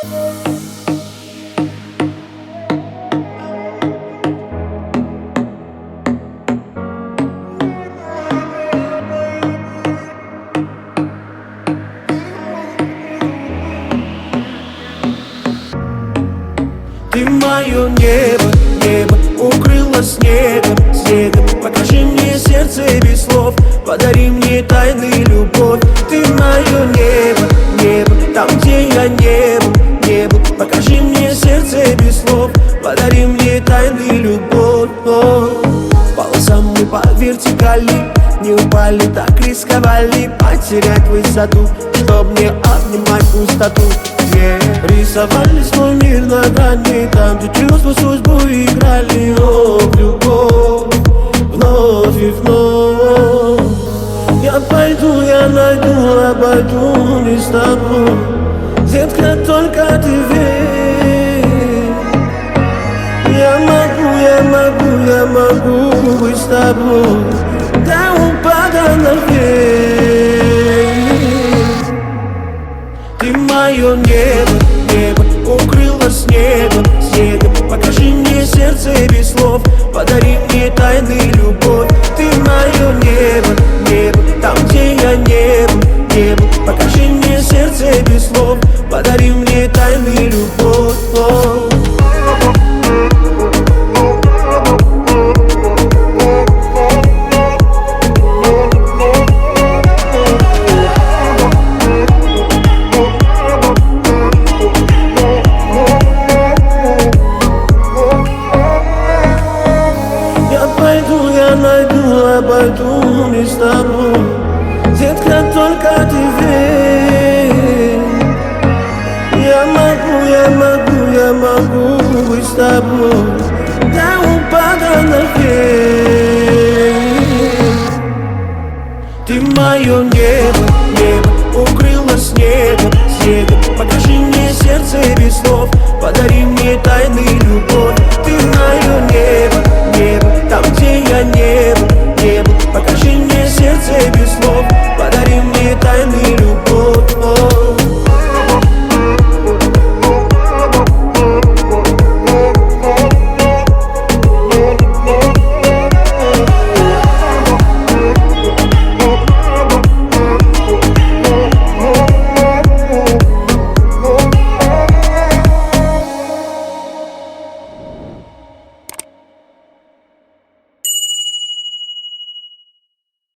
Ты мое небо, небо укрыло снегом, снегом. Покажи мне сердце без слов, подари мне тайны любовь. Ты мое небо, небо, там где я не был, не был. Покажи мне сердце без слов, подари мне тайны любовь. Полосам мы по вертикали, не упали, так рисковали потерять высоту, чтоб не обнимать пустоту. Рисовали свой мир на грани, там, где чувства судьбу играли. О, в любовь, вновь и вновь. Я пойду, я найду, обойду не с тобой. Детка, только ты верь. Я могу быть с тобой до упада наверх. Ты мое небо, небо укрыло снегом, снегом. Покажи мне сердце без слов, подари мне тайны любовь. Ты мое небо, небо, там где я не был, не был. Покажи мне сердце без слов, подари мне тайны любовь. Я найду, обойду не с тобой. Детка, только ты верь. Я могу быть с тобой до упада наверх. Ты мое небо, небо укрыло снегом, снегом. Покажи мне сердце без слов, подари